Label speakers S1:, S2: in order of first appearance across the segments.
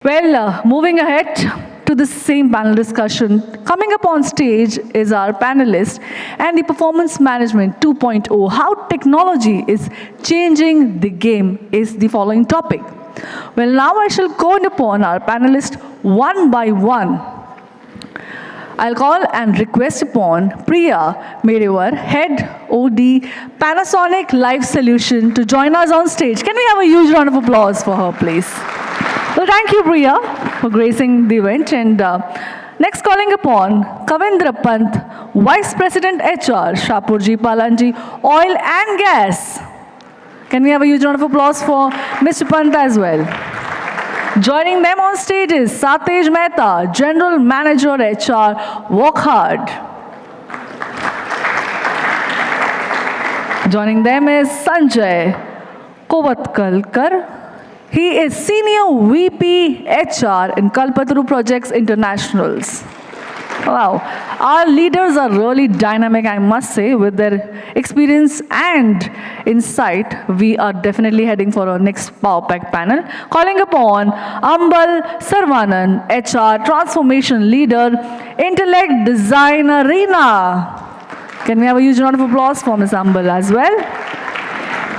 S1: Moving ahead to the same panel discussion, coming up on stage is our panelist and the Performance Management 2.0, how technology is changing the game is the following topic. Well, now I shall call upon our panelists one by one. I'll call and request upon Priya Medewar, Head OD Panasonic Life Solution, to join us on stage. Can we have a huge round of applause for her, please? Well, thank you, Priya, for gracing the event. And next, calling upon Kavindra Pant, Vice President HR, Shapoorji, Pallonji, Oil and Gas. Can we have a huge round of applause for Mr. Pant as well? Joining them on stage is Satej Mehta, General Manager HR, Wockhardt. Joining them is Sanjay, Kavathalkar. He is Senior VP HR in KALPATARU Projects Internationals. Wow, our leaders are really dynamic, I must say, with their experience and insight. We are definitely heading for our next Power Pack panel. Calling upon Ambal, Saravanan, HR Transformation Leader, Intellect Design Arena. Can we have a huge round of applause for Ms. Ambal as well?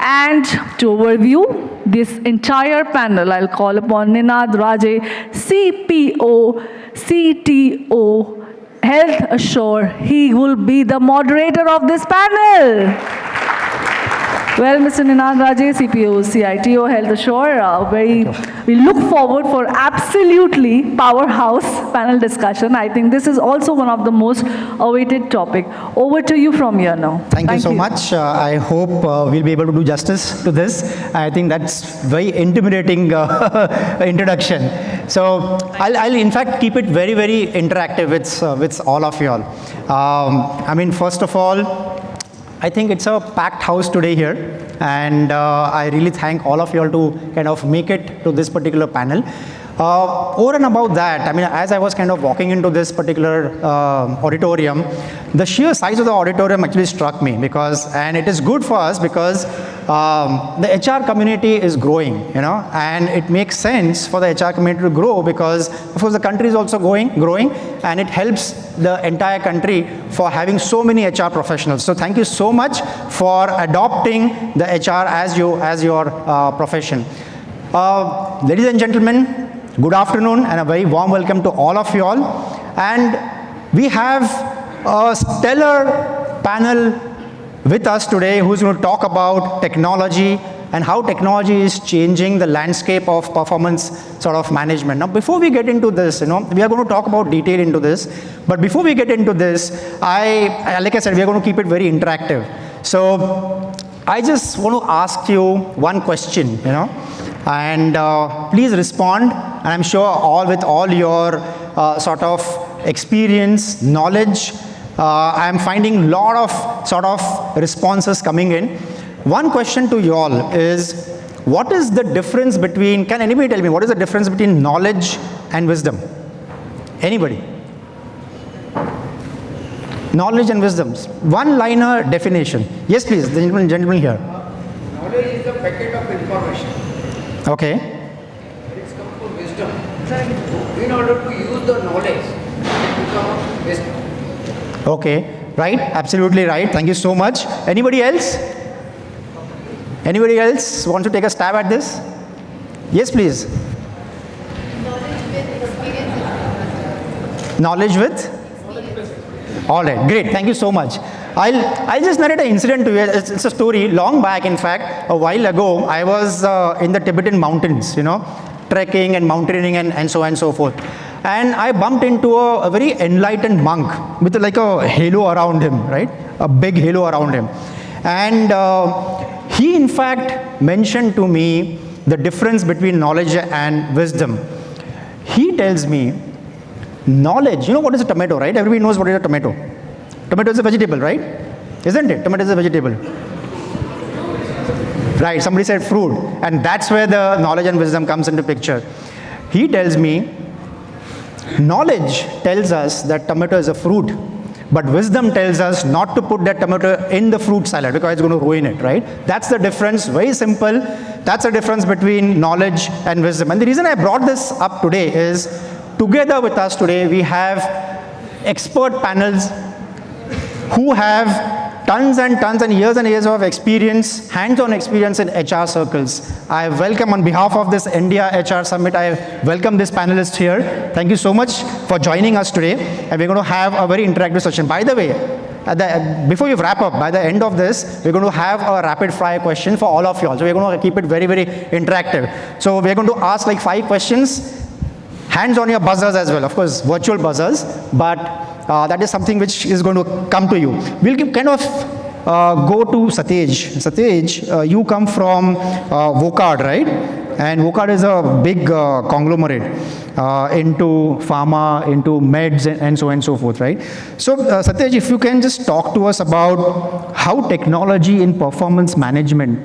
S1: And to overview this entire panel, I'll call upon Raje, CPO, CTO, HealthAssure. He will be the moderator of this panel. Well, Mr. Raje, CPO, CITO, HealthAssure, we look forward for absolutely powerhouse panel discussion. I think this is also one of the most awaited topic. Over to you from here now.
S2: Thank you so much. I hope we'll be able to do justice to this. I think that's very intimidating introduction. So I'll in fact keep it very, very interactive with all of you all. First of all, I think it's a packed house today here, and I really thank all of you all to kind of make it to this particular panel. Over and above that, as I was kind of walking into this particular auditorium, the sheer size of the auditorium actually struck me and it is good for us because the HR community is growing, and it makes sense for the HR community to grow because, of course, the country is also growing, and it helps the entire country for having so many HR professionals. So thank you so much for adopting the HR as your profession. Ladies and gentlemen, good afternoon and a very warm welcome to all of you all. And we have a stellar panel with us today who's going to talk about technology and how technology is changing the landscape of performance sort of management. Now, before we get into this, we are going to talk about detail into this. But before we get into this, like I said, we are going to keep it very interactive. So I just want to ask you one question, and please respond. And I'm sure with all your sort of experience, knowledge, I'm finding a lot of sort of responses coming in. One question to you all is, what is the difference between, can anybody tell me, what is the difference between knowledge and wisdom? Anybody? Knowledge and wisdom. One-liner definition. Yes, please, the gentleman here.
S3: Knowledge is a packet of information.
S2: Okay.
S3: It's come from wisdom. In order to use the knowledge, it becomes wisdom.
S2: Okay, right, absolutely right. Thank you so much. Anybody else? Anybody else want to take a stab at this? Yes, please. Knowledge with? All right, great. Thank you so much. I'll just narrate an incident to you. It's a story. Long back, in fact, a while ago, I was in the Tibetan mountains, trekking and mountaineering and so on and so forth. And I bumped into a very enlightened monk with like a halo around him, right? A big halo around him. And he, in fact, mentioned to me the difference between knowledge and wisdom. He tells me, knowledge, what is a tomato, right? Everybody knows what is a tomato. Tomato is a vegetable, right? Isn't it? Tomato is a vegetable. Right, somebody said fruit. And that's where the knowledge and wisdom comes into picture. He tells me, knowledge tells us that tomato is a fruit, But wisdom tells us not to put that tomato in the fruit salad because it's going to ruin it, right? That's the difference, very simple. That's the difference between knowledge and wisdom. And the reason I brought this up today is, together with us today, we have expert panels who have tons and years of experience, hands-on experience in HR circles. I welcome, on behalf of this India HR Summit, I welcome this panelist here. Thank you so much for joining us today. And we're going to have a very interactive session. By the way, before you wrap up, by the end of this, we're going to have a rapid fire question for all of you all. So we're going to keep it very, very interactive. So we're going to ask like 5 questions, hands on your buzzers as well, of course, virtual buzzers, but that is something which is going to come to you. We'll kind of go to Satej. Satej, you come from Wockhardt, right? And Wockhardt is a big conglomerate into pharma, into meds, and so on and so forth, right? So, Satej, if you can just talk to us about how technology in performance management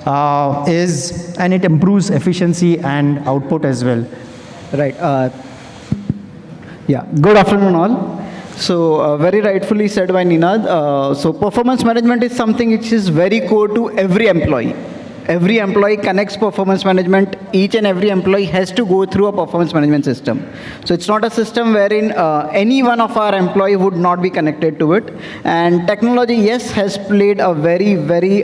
S2: and it improves efficiency and output as well.
S4: Right. Yeah. Good afternoon, all. So, very rightfully said by Ninad. So, performance management is something which is very core to every employee. Every employee connects performance management. Each and every employee has to go through a performance management system. So it's not a system wherein any one of our employee would not be connected to it. And technology, yes, has played a very, very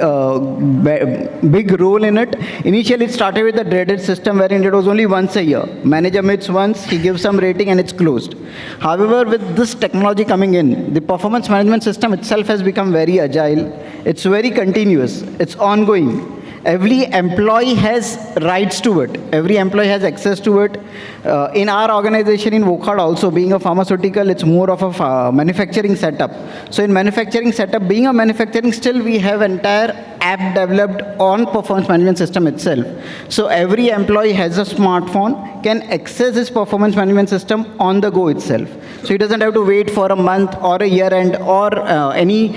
S4: big role in it. Initially, it started with the dreaded system wherein it was only once a year. Manager meets once, he gives some rating, and it's closed. However, with this technology coming in, the performance management system itself has become very agile. It's very continuous. It's ongoing. Every employee has rights to it. Every employee has access to it. In our organization, in Wockhardt also, being a pharmaceutical, it's more of a manufacturing setup. So in manufacturing setup, being a manufacturing, still we have entire app developed on performance management system itself. So every employee has a smartphone, can access his performance management system on the go itself. So he doesn't have to wait for a month or a year end or any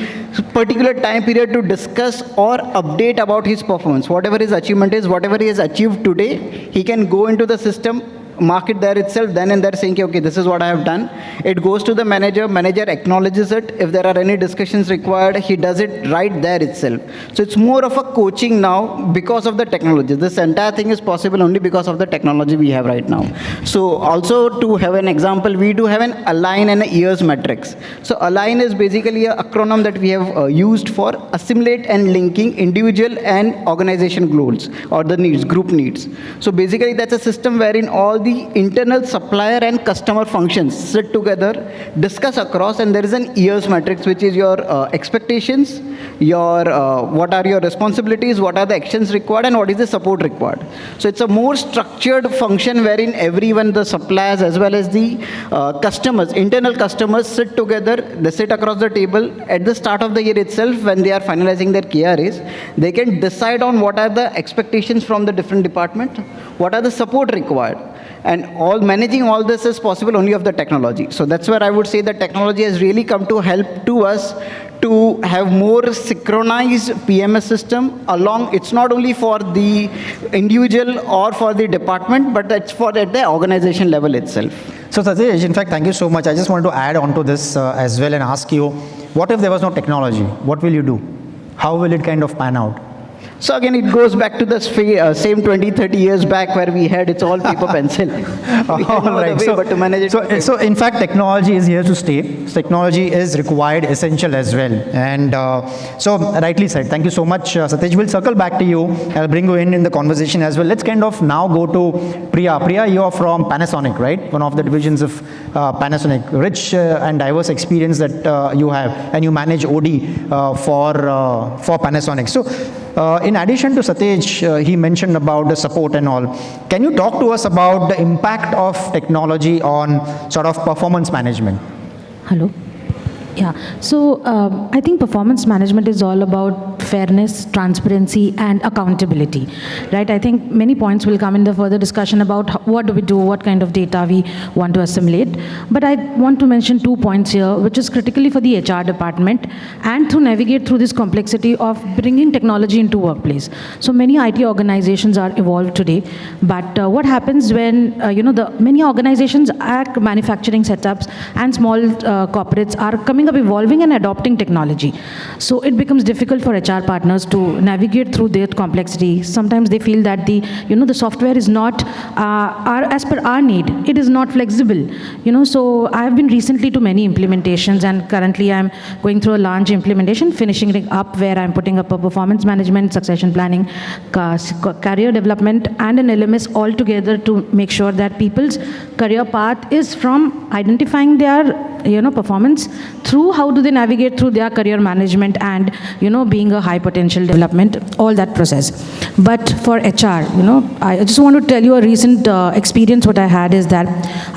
S4: particular time period to discuss or update about his performance. Whatever his achievement is, whatever he has achieved today, he can go into the system, mark it there itself, then and there saying, okay, this is what I have done. It goes to the manager, manager acknowledges it. If there are any discussions required, he does it right there itself. So it's more of a coaching now because of the technology. This entire thing is possible only because of the technology we have right now. So also to have an example, we do have an align and a years matrix. So align is basically an acronym that we have used for assimilate and linking individual and organization goals or the needs, group needs. So basically that's a system wherein all the internal supplier and customer functions sit together, discuss across, and there is an years matrix, which is your expectations, your what are your responsibilities, what are the actions required, and what is the support required. So it's a more structured function wherein everyone, the suppliers as well as the customers, internal customers sit together, they sit across the table at the start of the year itself when they are finalizing their KRAs. They can decide on what are the expectations from the different department, what are the support required. And managing all this is possible only of the technology. So that's where I would say that technology has really come to help to us to have more synchronized PMS system along. It's not only for the individual or for the department, but it's for at the organization level itself.
S2: So Satej, in fact, thank you so much. I just wanted to add on to this as well and ask you, what if there was no technology? What will you do? How will it kind of pan out?
S4: So again, it goes back to the same 20, 30 years back where we had it's all paper pencil.
S2: Right.
S4: But to manage it.
S2: So in fact, technology is here to stay. Technology is required, essential as well. And so rightly said. Thank you so much, Satej. We'll circle back to you. I'll bring you in the conversation as well. Let's kind of now go to Priya. Priya, you're from Panasonic, right? One of the divisions of Panasonic. Rich and diverse experience that you have, and you manage OD for Panasonic. So in addition to Satej, he mentioned about the support and all. Can you talk to us about the impact of technology on sort of performance management?
S5: Hello. Yeah. So I think performance management is all about fairness, transparency, and accountability, right? I think many points will come in the further discussion about what do we do, what kind of data we want to assimilate. But I want to mention 2 points here, which is critically for the HR department and to navigate through this complexity of bringing technology into workplace. So many IT organizations are evolved today, but what happens when, the many organizations are manufacturing setups and small corporates are coming up, evolving and adopting technology. So it becomes difficult for HR partners to navigate through their complexity. Sometimes they feel that the software is not as per our need. It is not flexible. So I have been recently to many implementations, and currently I'm going through a large implementation, finishing it up where I'm putting up a performance management, succession planning, career development, and an LMS all together to make sure that people's career path is from identifying their performance through how do they navigate through their career management and being a high potential development, all that process. But for HR, I just want to tell you a recent experience. What I had is that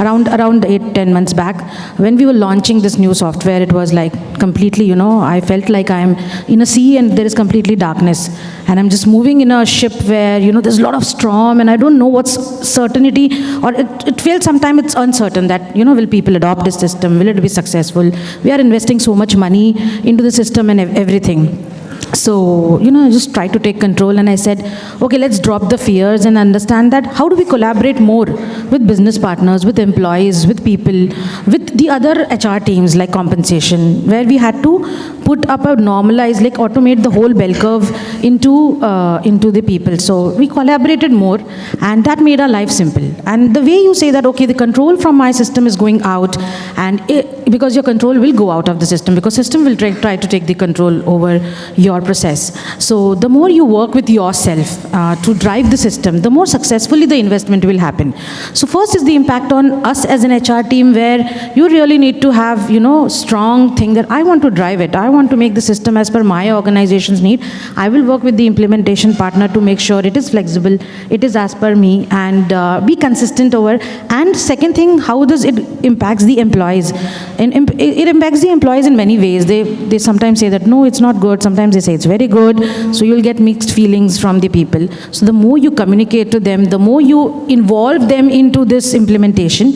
S5: around 8-10 months back, when we were launching this new software, it was like completely, I felt like I'm in a sea and there is completely darkness, and I'm just moving in a ship where there's a lot of storm and I don't know what's certainty, or it feels sometimes it's uncertain that will people adopt this system, will it be successful? We are investing so much money into the system and everything. So, I just tried to take control, and I said, okay, let's drop the fears and understand that how do we collaborate more with business partners, with employees, with people, with the other HR teams like compensation, where we had to put up a normalized, like automate the whole bell curve into the people. So we collaborated more, and that made our life simple. And the way you say that, okay, the control from my system is going out, and because your control will go out of the system, because system will try to take the control over your process. So the more you work with yourself to drive the system, the more successfully the investment will happen. So first is the impact on us as an HR team, where you really need to have, strong thing that I want to drive it. I want to make the system as per my organization's need. I will work with the implementation partner to make sure it is flexible, it is as per me, and be consistent over. And second thing, how does it impacts the employees? And it impacts the employees in many ways. They sometimes say that, no, it's not good. Sometimes they say it's very good. So you'll get mixed feelings from the people. So the more you communicate to them, the more you involve them into this implementation,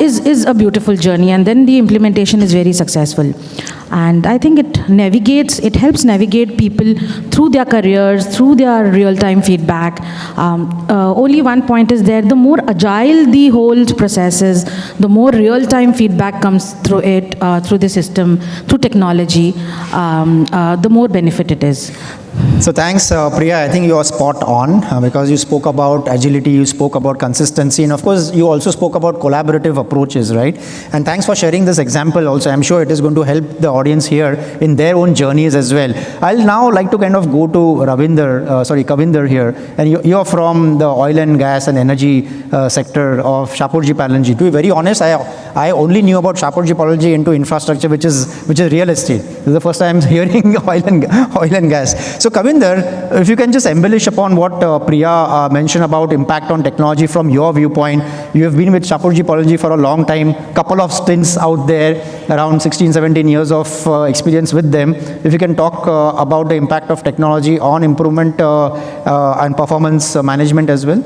S5: is a beautiful journey. And then the implementation is very successful. And I think it helps navigate people through their careers, through their real-time feedback. Only one point is there: the more agile the whole process is, the more real-time feedback comes through it, through the system, through technology, the more benefit it is.
S2: So thanks, Priya. I think you are spot on because you spoke about agility, you spoke about consistency, and of course, you also spoke about collaborative approaches, right? And thanks for sharing this example also. I'm sure it is going to help the audience here in their own journeys as well. I'll now like to kind of go to Kavindra here. And you're from the oil and gas and energy sector of Shapoorji Pallonji. To be very honest, I only knew about Shapoorji Pallonji into infrastructure, which is real estate. This is the first time I'm hearing oil and gas. So Kavindra, if you can just embellish upon what Priya mentioned about impact on technology from your viewpoint. You have been with Shapoorji Pallonji for a long time, couple of stints out there, around 16, 17 years of experience with them. If you can talk about the impact of technology on improvement and performance management as well.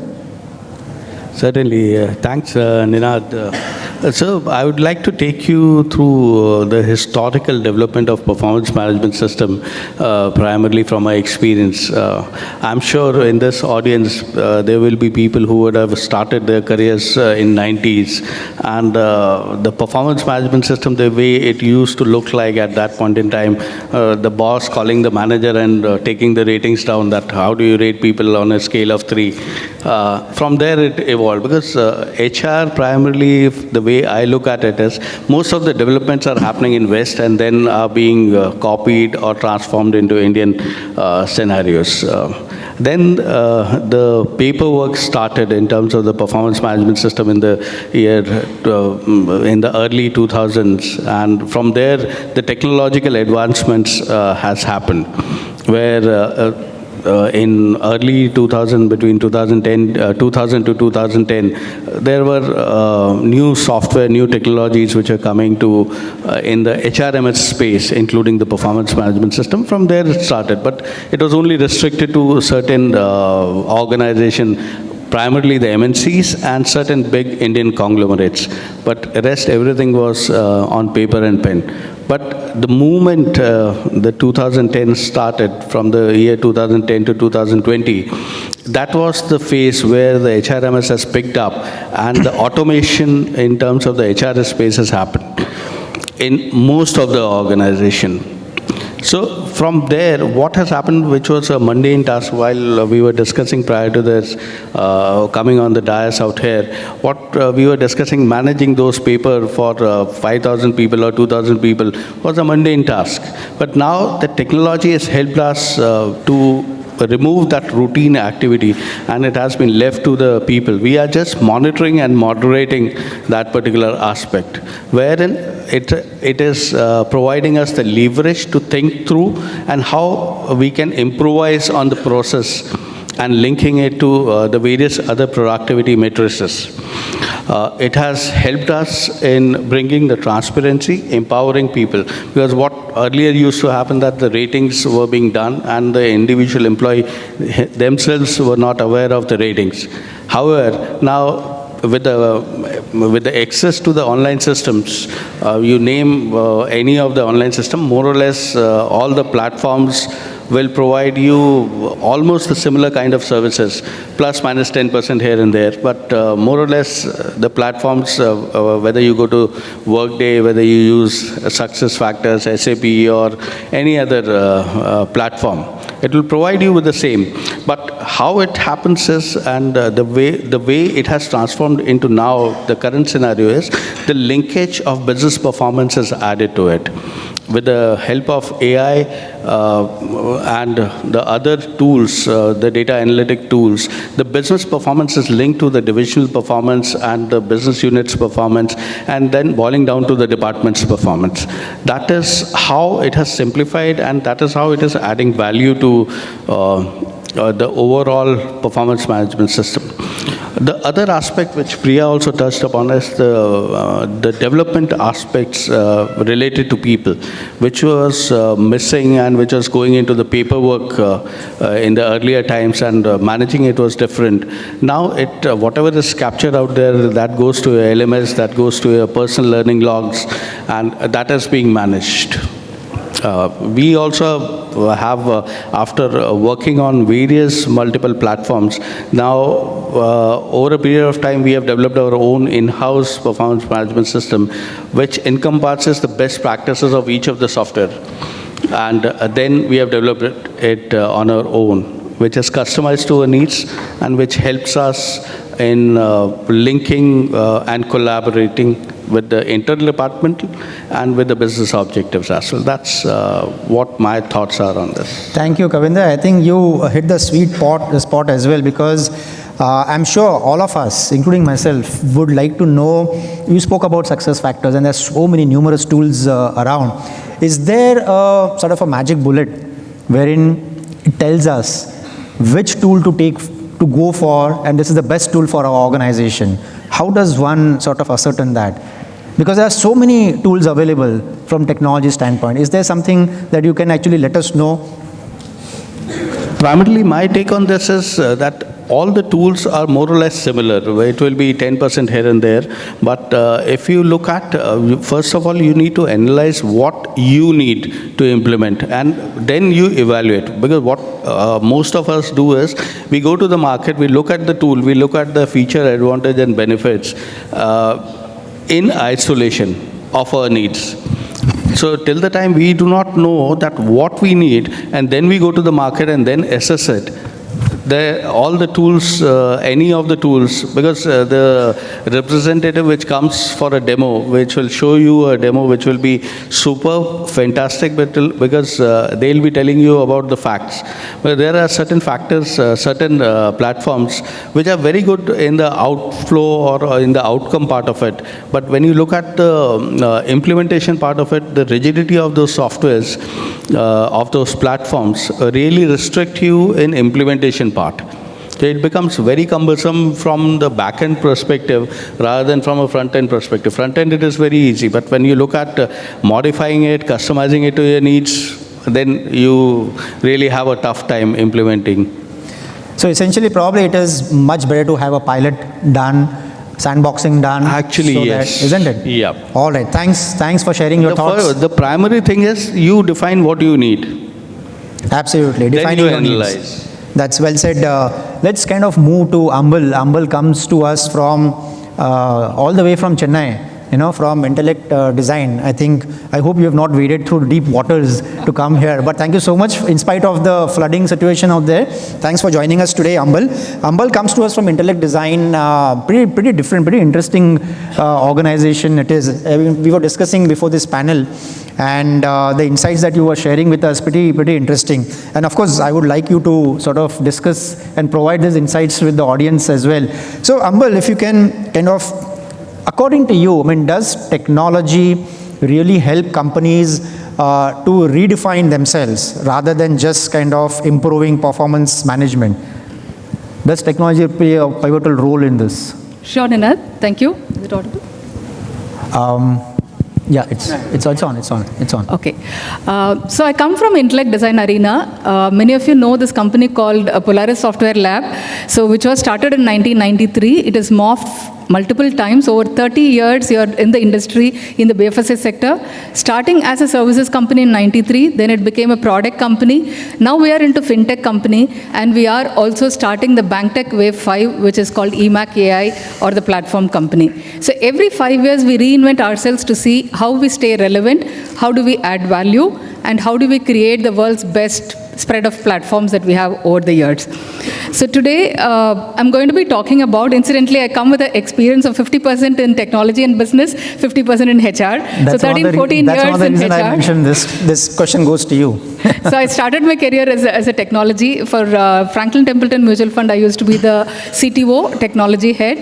S6: Certainly. Thanks, Ninad. So I would like to take you through the historical development of performance management system, primarily from my experience. I'm sure in this audience, there will be people who would have started their careers in 90s. And the performance management system, the way it used to look like at that point in time, the boss calling the manager and taking the ratings down, that how do you rate people on a scale of 3. From there it evolved, because HR primarily, the way I look at it is, most of the developments are happening in West and then are being copied or transformed into Indian scenarios. Then the paperwork started in terms of the performance management system in the early 2000s, and from there the technological advancements has happened, where in early 2000, between 2000 to 2010, there were new software, new technologies which are coming to in the HRMS space, including the performance management system. From there it started, but it was only restricted to certain organization, primarily the MNCs and certain big Indian conglomerates. But rest everything was on paper and pen. But the movement, the 2010 started, from the year 2010 to 2020, that was the phase where the HRMS has picked up and the automation in terms of the HRS space has happened in most of the organization. So from there, what has happened, which was a mundane task while we were discussing prior to this, coming on the dais out here, what we were discussing, managing those paper for 5,000 people or 2,000 people was a mundane task. But now the technology has helped us to remove that routine activity, and it has been left to the people. We are just monitoring and moderating that particular aspect, wherein it is providing us the leverage to think through and how we can improvise on the process and linking it to the various other productivity matrices. It has helped us in bringing the transparency, empowering people, because what earlier used to happen, that the ratings were being done and the individual employee themselves were not aware of the ratings. However, now with the access to the online systems, you name any of the online system, more or less all the platforms will provide you almost the similar kind of services, plus minus 10% here and there. But more or less, the platforms, whether you go to Workday, whether you use SuccessFactors, SAP, or any other platform, it will provide you with the same. But how it happens is, and the way it has transformed into now, the current scenario is, the linkage of business performance is added to it. With the help of AI and the other tools, the data analytic tools, the business performance is linked to the divisional performance and the business unit's performance, and then boiling down to the department's performance. That is how it has simplified, and that is how it is adding value to the overall performance management system. The other aspect which Priya also touched upon is the development aspects related to people, which was missing and which was going into the paperwork in the earlier times, and managing it was different. Now, whatever is captured out there, that goes to a LMS, that goes to a personal learning logs, and that is being managed. We also have, after working on various multiple platforms, now over a period of time, we have developed our own in-house performance management system, which encompasses the best practices of each of the software. And then we have developed it on our own, which is customized to our needs and which helps us in linking and collaborating with the internal department and with the business objectives as well. That's what my thoughts are on this.
S2: Thank you, Kavindra. I think you hit the spot as well, because I'm sure all of us, including myself, would like to know, you spoke about success factors and there's so many numerous tools around. Is there a sort of a magic bullet wherein it tells us which tool to go for, and this is the best tool for our organization? How does one sort of ascertain that? Because there are so many tools available from technology standpoint. Is there something that you can actually let us know?
S6: Primarily, my take on this is that all the tools are more or less similar. It will be 10% here and there. But if you look at, first of all, you need to analyze what you need to implement, and then you evaluate. Because what most of us do is, we go to the market, we look at the tool, we look at the feature, advantage, and benefits in isolation of our needs. So till the time we do not know that what we need, and then we go to the market and then assess it, all the tools, any of the tools, because the representative which comes for a demo, which will show you a demo which will be super fantastic, because they'll be telling you about the facts. But there are certain factors, certain platforms which are very good in the outflow or in the outcome part of it. But when you look at the implementation part of it, the rigidity of those softwares, of those platforms, really restrict you in implementation part. So it becomes very cumbersome from the back-end perspective rather than from a front-end perspective. Front-end, it is very easy, but when you look at modifying it, customizing it to your needs, then you really have a tough time implementing.
S2: So essentially, probably it is much better to have a pilot done, sandboxing done.
S6: Actually,
S2: so
S6: yes.
S2: That, isn't it?
S6: Yeah.
S2: All right. Thanks for sharing your thoughts.
S6: The primary thing is you define what you need.
S2: Absolutely.
S6: Then
S2: Defining
S6: you
S2: your needs.
S6: analyze.
S2: That's well said. Let's kind of move to Ambal. Ambal comes to us from all the way from Chennai, from Intellect Design. I hope you have not waded through deep waters to come here. But thank you so much, in spite of the flooding situation out there. Thanks for joining us today, Ambal. Ambal comes to us from Intellect Design. Pretty different, pretty interesting organization it is. We were discussing before this panel, and the insights that you were sharing with us, pretty interesting. And of course, I would like you to sort of discuss and provide these insights with the audience as well. So, Ambal, if you can kind of, according to you, does technology really help companies to redefine themselves rather than just kind of improving performance management? Does technology play a pivotal role in this?
S7: Sure, Ninad. Thank you. Is it audible?
S2: Yeah, it's on.
S7: Okay. So I come from Intellect Design Arena. Many of you know this company called Polaris Software Lab, which was started in 1993. It has morphed multiple times. Over 30 years, you're in the industry, in the BFSI sector. Starting as a services company in 93, then it became a product company. Now we are into fintech company, and we are also starting the BankTech Wave 5, which is called eMACH AI, or the platform company. So every 5 years, we reinvent ourselves to see how we stay relevant, how do we add value, and how do we create the world's best spread of platforms that we have over the years. So today, I'm going to be talking about, incidentally, I come with an experience of 50% in technology and business, 50% in HR.
S2: That's
S7: so 13, 14
S2: that's
S7: years
S2: one of the
S7: in
S2: reason
S7: HR.
S2: I mentioned this question goes to you.
S7: So I started my career as a technology. For Franklin Templeton Mutual Fund, I used to be the CTO, technology head.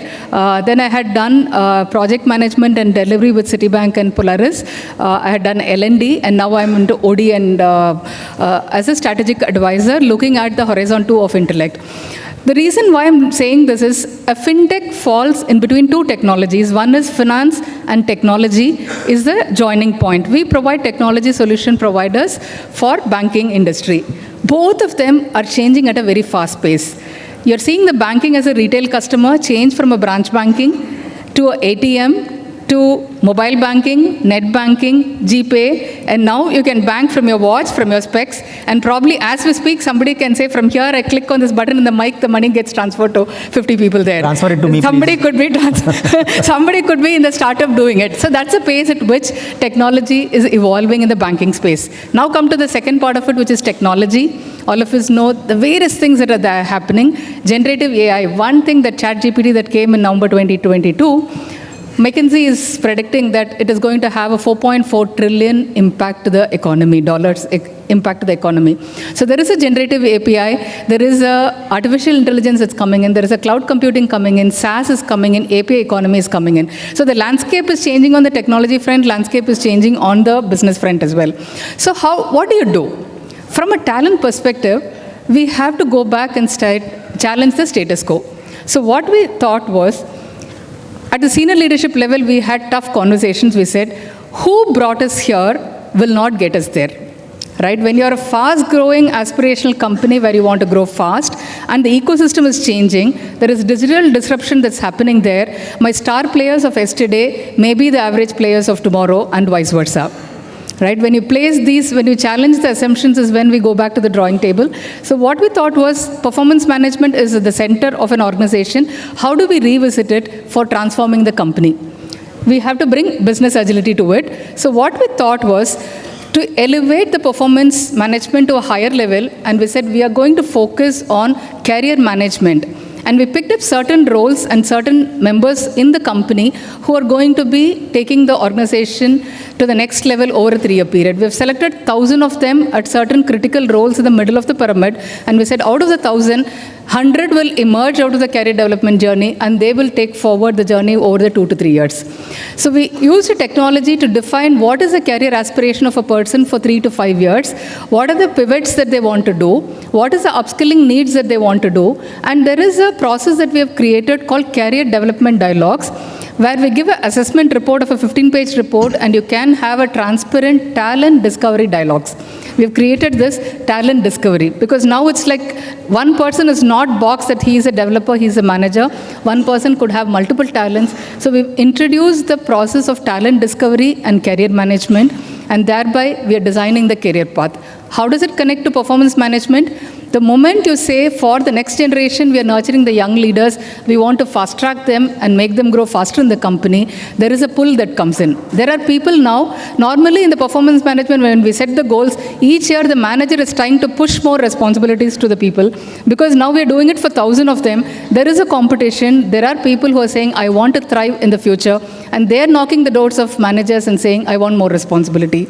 S7: Then I had done project management and delivery with Citibank and Polaris. I had done L&D, and now I'm into OD and as a strategic advisor looking at the Horizon 2 of Intellect. The reason why I'm saying this is a fintech falls in between two technologies. One is finance, and technology is the joining point. We provide technology solution providers for banking industry. Both of them are changing at a very fast pace. You're seeing the banking as a retail customer change from a branch banking to an ATM, to mobile banking, net banking, GPay, and now you can bank from your watch, from your specs, and probably as we speak, somebody can say, from here, I click on this button in the mic, the money gets transferred to 50 people there.
S2: Transfer it to me,
S7: somebody
S2: please.
S7: Could be somebody could be in the startup doing it. So that's the pace at which technology is evolving in the banking space. Now come to the second part of it, which is technology. All of us know the various things that are there happening. Generative AI, one thing that ChatGPT that came in November 2022, McKinsey is predicting that it is going to have a 4.4 trillion impact to the economy, dollars impact to the economy. So there is a generative API, there is a artificial intelligence that's coming in, there is a cloud computing coming in, SaaS is coming in, API economy is coming in. So the landscape is changing on the technology front, landscape is changing on the business front as well. So what do you do? From a talent perspective, we have to go back and challenge the status quo. So what we thought was, at the senior leadership level, we had tough conversations. We said, who brought us here will not get us there, right? When you're a fast-growing aspirational company where you want to grow fast and the ecosystem is changing, there is digital disruption that's happening there. My star players of yesterday may be the average players of tomorrow and vice versa. Right? When you place these, when you challenge the assumptions is when we go back to the drawing table. So what we thought was performance management is at the center of an organization. How do we revisit it for transforming the company? We have to bring business agility to it. So what we thought was, to elevate the performance management to a higher level, and we said we are going to focus on career management. And we picked up certain roles and certain members in the company who are going to be taking the organization to the next level over a 3-year period. We've selected 1,000 of them at certain critical roles in the middle of the pyramid, and we said out of the 1,000, 100 will emerge out of the career development journey, and they will take forward the journey over the 2 to 3 years. So we used technology to define what is the career aspiration of a person for 3 to 5 years, what are the pivots that they want to do, what is the upskilling needs that they want to do, and there is a process that we have created called Career Development Dialogues, where we give an assessment report of a 15-page report, and you can have a transparent talent discovery dialogues. We've created this talent discovery because now it's like one person is not boxed that he is a developer, he's a manager. One person could have multiple talents. So we've introduced the process of talent discovery and career management, and thereby we are designing the career path. How does it connect to performance management? The moment you say for the next generation, we are nurturing the young leaders, we want to fast track them and make them grow faster in the company, there is a pull that comes in. There are people now, normally in the performance management, when we set the goals, each year the manager is trying to push more responsibilities to the people, because now we are doing it for 1,000 of them. There is a competition. There are people who are saying, I want to thrive in the future, and they are knocking the doors of managers and saying, I want more responsibility.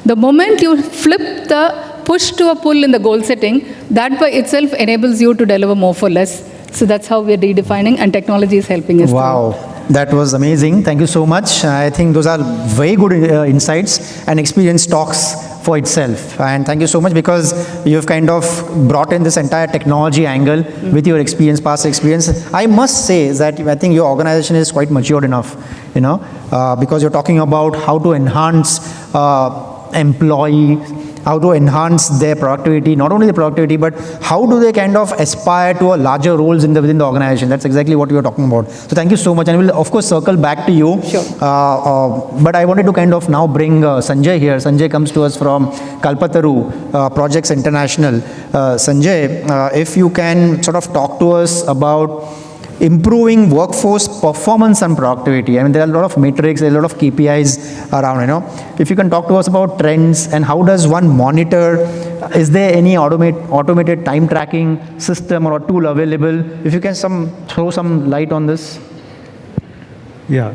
S7: The moment you flip the push to a pull in the goal setting, that by itself enables you to deliver more for less. So that's how we are redefining, and technology is helping us.
S2: Wow, that was amazing. Thank you so much. I think those are very good insights, and experience talks for itself. And thank you so much, because you've kind of brought in this entire technology angle with your experience, past experience. I must say that I think your organization is quite matured enough, because you're talking about how to enhance employee, how to enhance their productivity, not only the productivity, but how do they kind of aspire to a larger roles within the organization. That's exactly what you're talking about. So thank you so much, and we'll of course circle back to you.
S7: Sure.
S2: But I wanted to kind of now bring Sanjay here. Sanjay comes to us from KALPATARU Projects International. Sanjay, if you can sort of talk to us about improving workforce performance and productivity. I mean, there are a lot of metrics, there are a lot of KPIs around, If you can talk to us about trends and how does one monitor, is there any automated time tracking system or a tool available? If you can throw some light on this.
S8: Yeah.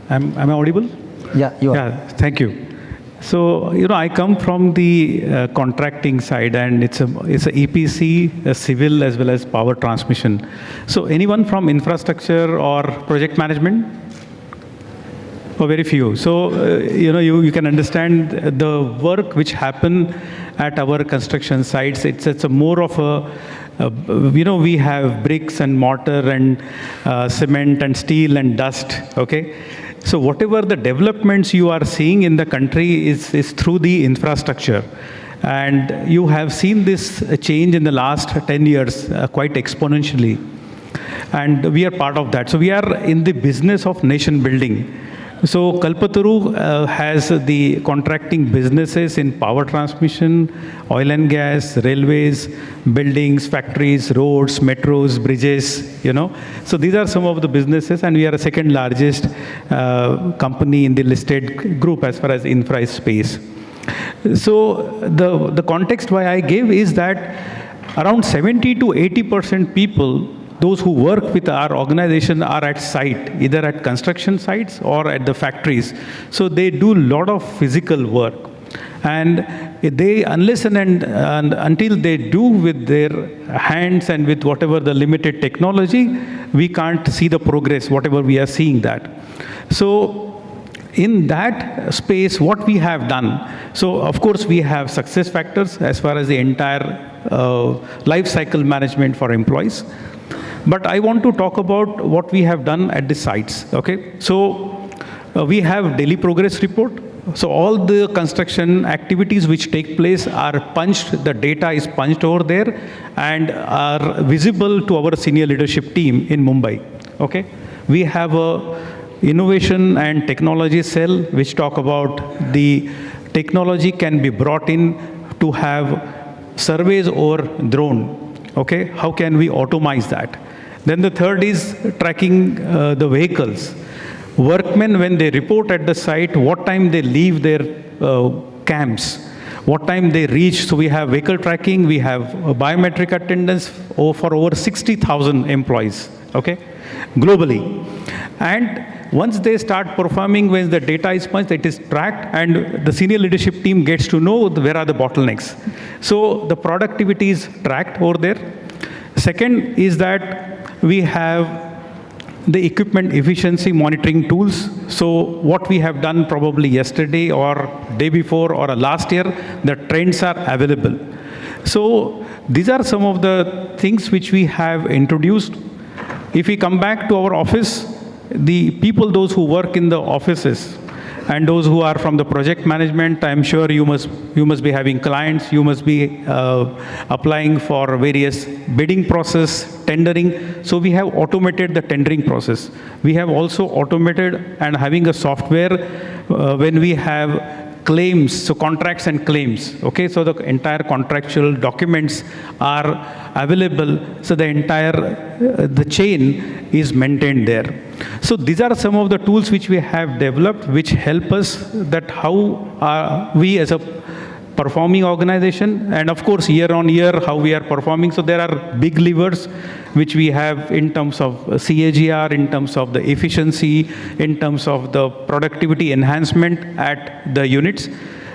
S8: Am I audible?
S2: Yeah, you are.
S8: Yeah, thank you. So, I come from the contracting side, and it's a EPC, a civil as well as power transmission. So anyone from infrastructure or project management? Or very few. So, you can understand the work which happen at our construction sites. It's a more of we have bricks and mortar and cement and steel and dust, okay? So whatever the developments you are seeing in the country is through the infrastructure. And you have seen this change in the last 10 years quite exponentially. And we are part of that. So we are in the business of nation building. So KALPATARU has the contracting businesses in power transmission, oil and gas, railways, buildings, factories, roads, metros, bridges, So these are some of the businesses, and we are the second largest company in the listed group as far as infra space. So the context why I give is that around 70 to 80% people, those who work with our organization, are at site, either at construction sites or at the factories. So they do a lot of physical work. And they, unless and until they do with their hands and with whatever the limited technology, we can't see the progress, whatever we are seeing that. So in that space, what we have done, so of course we have success factors as far as the entire life cycle management for employees. But I want to talk about what we have done at the sites, okay? So we have daily progress report. So all the construction activities which take place are punched, the data is punched over there and are visible to our senior leadership team in Mumbai, okay? We have a innovation and technology cell which talk about the technology can be brought in to have surveys over drone, okay? How can we automate that? Then the third is tracking the vehicles. Workmen, when they report at the site, what time they leave their camps, what time they reach. So we have vehicle tracking, we have biometric attendance for over 60,000 employees, okay, globally. And once they start performing, when the data is punched, it is tracked, and the senior leadership team gets to know where are the bottlenecks. So the productivity is tracked over there. Second is that we have the equipment efficiency monitoring tools. So what we have done probably yesterday or day before or last year, the trends are available. So these are some of the things which we have introduced. If we come back to our office, the people, those who work in the offices, and those who are from the project management, I'm sure you must be having clients, you must be applying for various bidding process, tendering. So we have automated the tendering process. We have also automated and having a software when we have claims, so contracts and claims, okay? So the entire contractual documents are available, so the entire, the chain is maintained there. So these are some of the tools which we have developed, which help us that how we as a performing organization, and of course year on year how we are performing. So there are big levers which we have in terms of CAGR, in terms of the efficiency, in terms of the productivity enhancement at the units.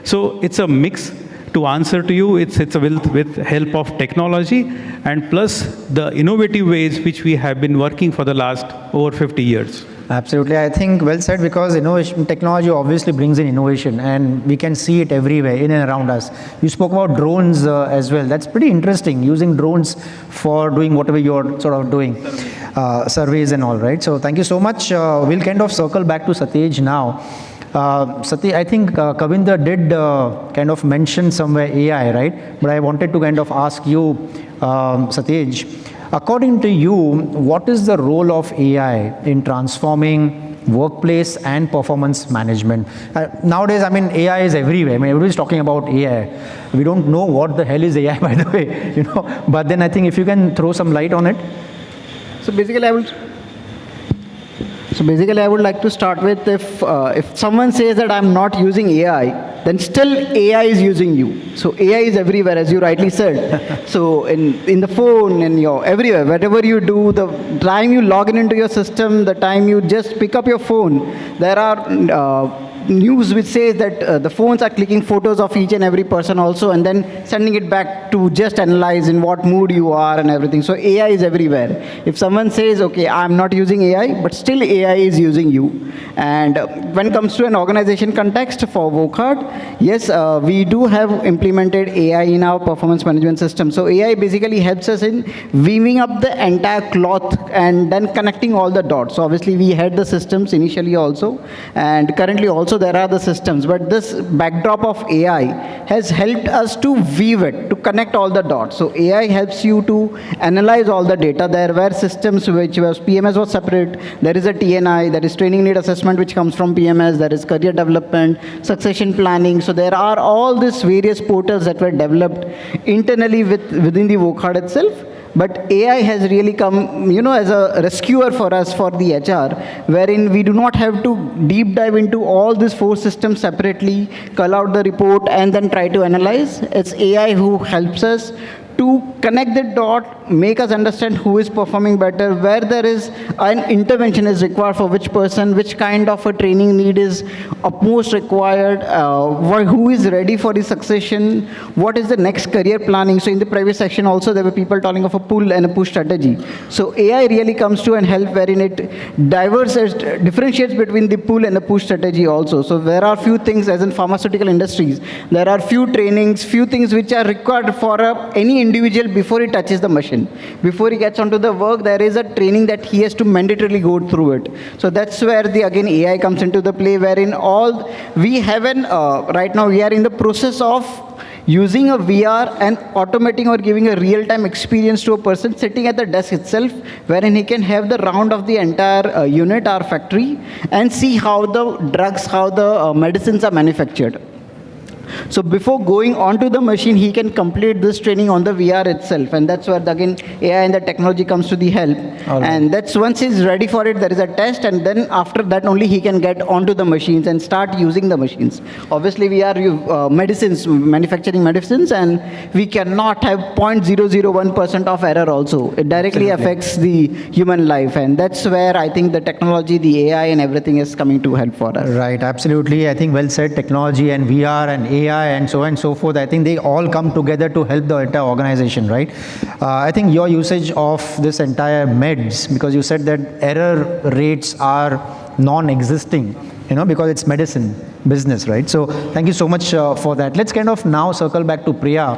S8: So it's a mix. To answer to you, it's with help of technology and plus the innovative ways which we have been working for the last over 50 years.
S2: Absolutely, I think well said, because innovation, technology obviously brings in innovation, and we can see it everywhere in and around us. You spoke about drones as well. That's pretty interesting, using drones for doing whatever you're sort of doing, surveys and all, right? So thank you so much. We'll kind of circle back to Satej now. Satej, I think Kavindra did kind of mention somewhere AI, right? But I wanted to kind of ask you, Satej, according to you, what is the role of AI in transforming workplace and performance management? Nowadays, I mean, AI is everywhere. I mean, everybody's talking about AI. We don't know what the hell is AI, by the way, But then I think if you can throw some light on it.
S4: So basically, I would like to start with, if someone says that I'm not using AI, then still AI is using you. So AI is everywhere, as you rightly said. So in the phone, everywhere, whatever you do, the time you log into your system, the time you just pick up your phone, there are news which says that the phones are clicking photos of each and every person also, and then sending it back to just analyze in what mood you are and everything. So AI is everywhere. If someone says, okay, I'm not using AI, but still AI is using you. And when it comes to an organization context for Wockhardt, yes, we do have implemented AI in our performance management system. So AI basically helps us in weaving up the entire cloth and then connecting all the dots. So obviously we had the systems initially also, and currently also there are the systems, but this backdrop of AI has helped us to weave it, to connect all the dots. So AI helps you to analyze all the data. There were systems which was PMS was separate. There is a TNI, there is training need assessment which comes from PMS, there is career development, succession planning. So there are all these various portals that were developed internally within the Wockhardt itself. But AI has really come, as a rescuer for us for the HR, wherein we do not have to deep dive into all these 4 systems separately, call out the report, and then try to analyze. It's AI who helps us to connect the dot, make us understand who is performing better, where there is an intervention is required for which person, which kind of a training need is utmost required, who is ready for the succession, what is the next career planning. So in the previous section also there were people talking of a pull and a push strategy. So AI really comes to and help wherein it differentiates between the pull and the push strategy also. So there are few things, as in pharmaceutical industries, there are few trainings, few things which are required for any individual before he touches the machine. Before he gets onto the work, there is a training that he has to mandatorily go through it. So that's where again AI comes into the play, wherein we have right now we are in the process of using a VR and automating or giving a real-time experience to a person sitting at the desk itself, wherein he can have the round of the entire unit or factory and see how the drugs, how the medicines are manufactured. So before going onto the machine, he can complete this training on the VR itself. And that's where, again, AI and the technology comes to the help. And that's once he's ready for it, there is a test. And then after that, only he can get onto the machines and start using the machines. Obviously, we are manufacturing medicines, and we cannot have 0.001% of error also. It directly affects the human life. And that's where I think the technology, the AI and everything is coming to help for us.
S2: Right, absolutely. I think well said. Technology and VR and AI and so on and so forth, I think they all come together to help the entire organization, right? I think your usage of this entire meds, because you said that error rates are non-existing, because it's medicine business, right? So thank you so much for that. Let's kind of now circle back to Priya.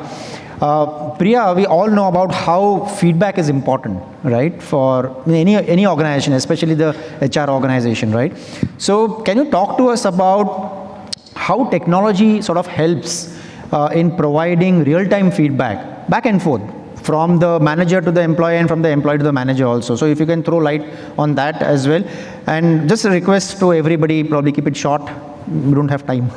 S2: Priya, we all know about how feedback is important, right, for any organization, especially the HR organization, right? So can you talk to us about how technology sort of helps in providing real-time feedback, back and forth, from the manager to the employee and from the employee to the manager also. So if you can throw light on that as well. And just a request to everybody, probably keep it short. We don't have time.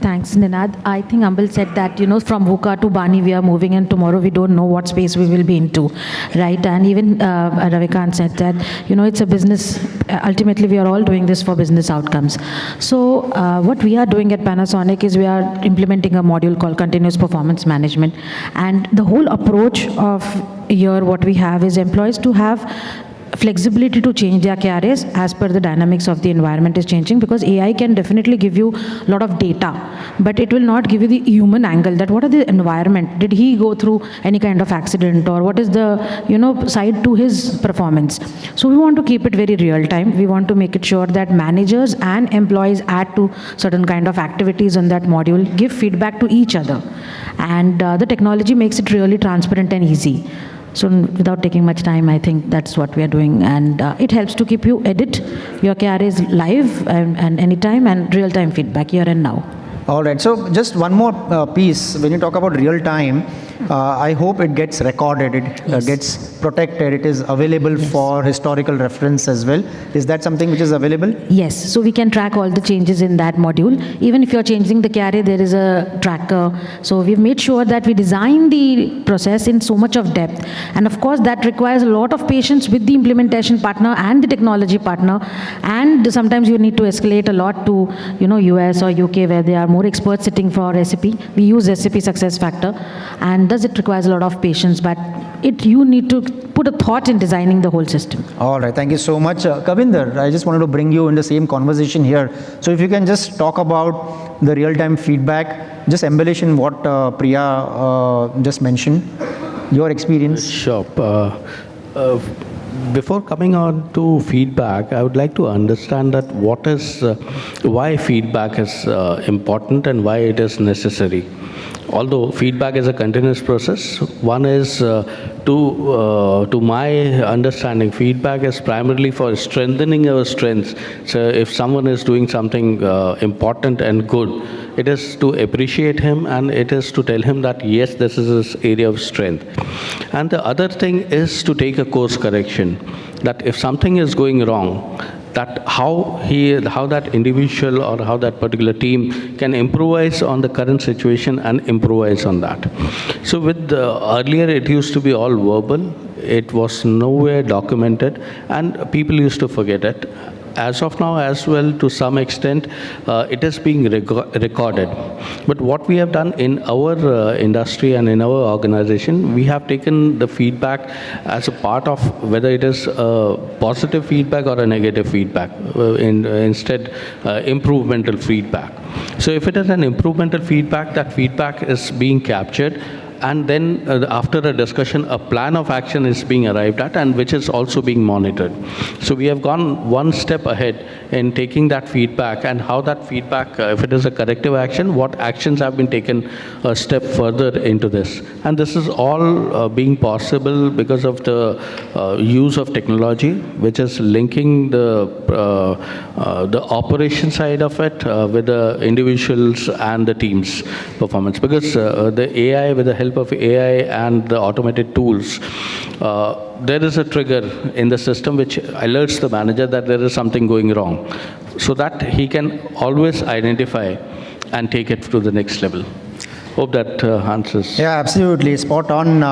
S5: Thanks, Ninad. I think Ambal said that, from Wockhardt to Bani we are moving, and tomorrow we don't know what space we will be into, right? And even Ravikant said that, it's a business. Ultimately, we are all doing this for business outcomes. So what we are doing at Panasonic is we are implementing a module called Continuous Performance Management. And the whole approach of here, what we have is employees to have flexibility to change their careers as per the dynamics of the environment is changing, because AI can definitely give you a lot of data, but it will not give you the human angle, that what are the environment, did he go through any kind of accident, or what is the side to his performance. So we want to keep it very real time. We want to make it sure that managers and employees add to certain kind of activities on that module, give feedback to each other, and the technology makes it really transparent and easy. So without taking much time, I think that's what we are doing. And it helps to keep you edit your careers live and anytime, and real-time feedback here and now.
S2: All right. So just one more piece. When you talk about real time, I hope it gets recorded, it gets protected, it is available for historical reference as well. Is that something which is available?
S5: Yes. So we can track all the changes in that module. Even if you're changing the carrier, there is a tracker. So we've made sure that we design the process in so much of depth. And of course, that requires a lot of patience with the implementation partner and the technology partner. And sometimes you need to escalate a lot to, US or UK, where they are more experts sitting for SAP. We use SAP SuccessFactors, and thus it requires a lot of patience, but you need to put a thought in designing the whole system.
S2: All right, thank you so much. Kavindra, I just wanted to bring you in the same conversation here. So if you can just talk about the real-time feedback, just embellish in what Priya just mentioned, your experience.
S6: Sure. Before coming on to feedback, I would like to understand that why feedback is important and why it is necessary. Although feedback is a continuous process, one is, to my understanding, feedback is primarily for strengthening our strengths. So if someone is doing something important and good, it is to appreciate him, and it is to tell him that yes, this is his area of strength. And the other thing is to take a course correction, that if something is going wrong, that how that individual or how that particular team can improvise on the current situation and improvise on that. So earlier it used to be all verbal, it was nowhere documented, and people used to forget it. As of now as well, to some extent, it is being recorded. But what we have done in our industry and in our organization, we have taken the feedback as a part of whether it is positive feedback or a negative feedback, instead improvemental feedback. So if it is an improvemental feedback, that feedback is being captured, and then after a discussion, a plan of action is being arrived at, and which is also being monitored. So we have gone one step ahead in taking that feedback, and how that feedback, if it is a corrective action, what actions have been taken a step further into this. And this is all being possible because of the use of technology, which is linking the operation side of it with the individuals and the team's performance. Because the AI, with the help of AI and the automated tools, there is a trigger in the system which alerts the manager that there is something going wrong, so that he can always identify and take it to the next level. Hope that answers.
S2: Yeah, absolutely. Spot on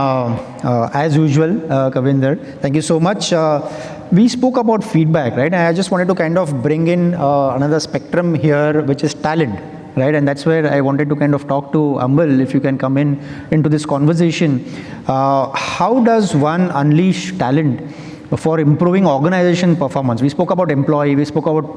S2: as usual, Kavindra. Thank you so much. We spoke about feedback, right? And I just wanted to kind of bring in another spectrum here, which is talent, right? And that's where I wanted to kind of talk to Ambal, if you can come into this conversation. How does one unleash talent for improving organization performance? We spoke about employee, we spoke about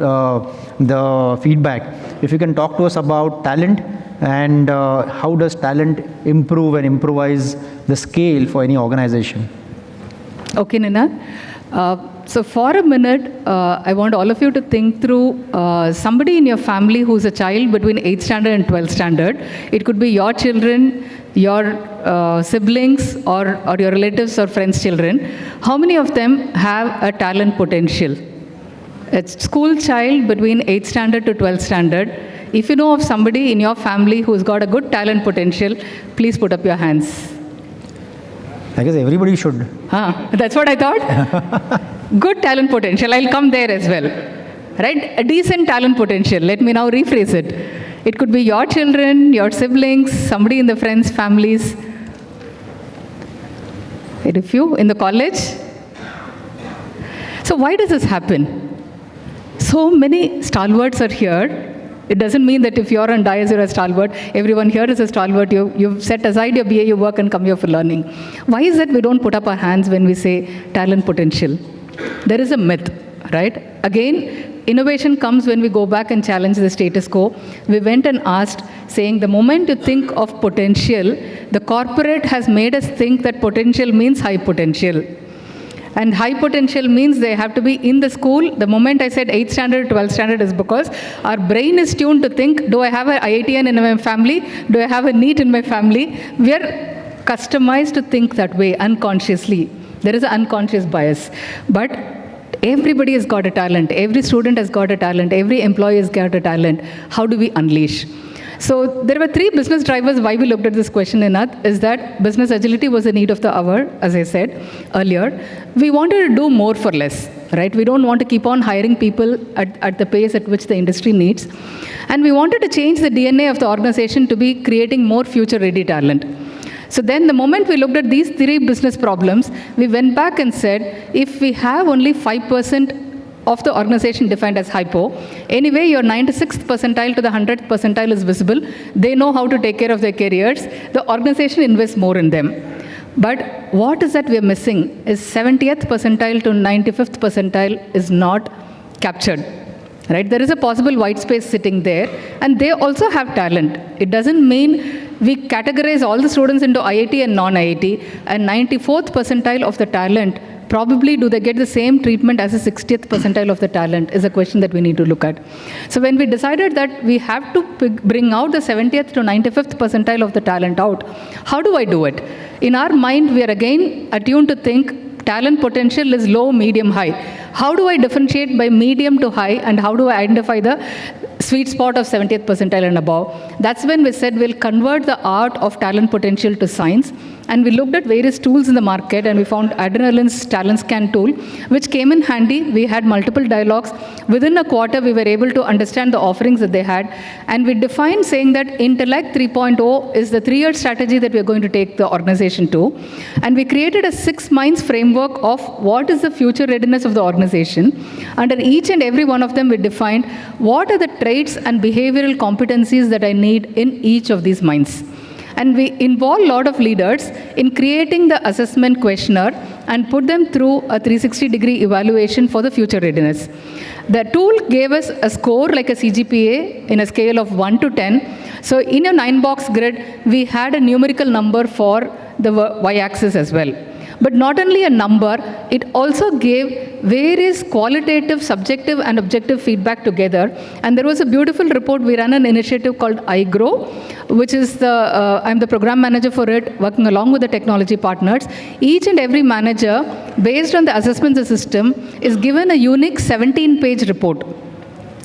S2: the feedback. If you can talk to us about talent and how does talent improve and improvise the scale for any organization?
S7: Okay, Ninad. So for a minute, I want all of you to think through somebody in your family who's a child between 8th standard and 12th standard. It could be your children, your siblings, or your relatives or friends' children. How many of them have a talent potential? A school child between 8th standard to 12th standard. If you know of somebody in your family who's got a good talent potential, please put up your hands.
S2: I guess everybody should.
S7: That's what I thought. Good talent potential. I'll come there as well. Right? A decent talent potential. Let me now rephrase it. It could be your children, your siblings, somebody in the friends, families. A few in the college. So why does this happen? So many stalwarts are here. It doesn't mean that if you're on dais, you're a stalwart. Everyone here is a stalwart. You've set aside your BA, you work and come here for learning. Why is that we don't put up our hands when we say talent potential? There is a myth, right? Again, innovation comes when we go back and challenge the status quo. We went and asked, saying the moment you think of potential, the corporate has made us think that potential means high potential. And high potential means they have to be in the school. The moment I said 8th standard, 12th standard is because our brain is tuned to think, do I have an IITN in my family? Do I have a NEET in my family? We are customized to think that way unconsciously. There is an unconscious bias. But everybody has got a talent. Every student has got a talent. Every employee has got a talent. How do we unleash? So there were 3 business drivers why we looked at this question, Inath, is that business agility was a need of the hour, as I said earlier. We wanted to do more for less, right? We don't want to keep on hiring people at the pace at which the industry needs. And we wanted to change the DNA of the organization to be creating more future-ready talent. So then the moment we looked at these 3 business problems, we went back and said, if we have only 5% of the organization defined as hypo, anyway, your 96th percentile to the 100th percentile is visible. They know how to take care of their careers. The organization invests more in them. But what is that we are missing is 70th percentile to 95th percentile is not captured. Right? There is a possible white space sitting there, and they also have talent. It doesn't mean we categorize all the students into IIT and non-IIT, and 94th percentile of the talent, probably do they get the same treatment as the 60th percentile of the talent is a question that we need to look at. So when we decided that we have to bring out the 70th to 95th percentile of the talent out, how do I do it? In our mind, we are again attuned to think talent potential is low, medium, high. How do I differentiate by medium to high, and how do I identify the sweet spot of 70th percentile and above? That's when we said we'll convert the art of talent potential to science. And we looked at various tools in the market, and we found Adrenalin's talent scan tool, which came in handy. We had multiple dialogues. Within a quarter, we were able to understand the offerings that they had. And we defined saying that Intellect 3.0 is the 3-year strategy that we're going to take the organization to. And we created a 6 minds framework of what is the future readiness of the organization. Under each and every one of them, we defined what are the traits and behavioral competencies that I need in each of these minds. And we involve a lot of leaders in creating the assessment questionnaire and put them through a 360-degree evaluation for the future readiness. The tool gave us a score like a CGPA in a scale of 1 to 10. So in a 9-box grid, we had a numerical number for the y-axis as well. But not only a number, it also gave various qualitative, subjective, and objective feedback together. And there was a beautiful report. We ran an initiative called iGrow, which is I'm the program manager for it, working along with the technology partners. Each and every manager, based on the assessment system, is given a unique 17-page report.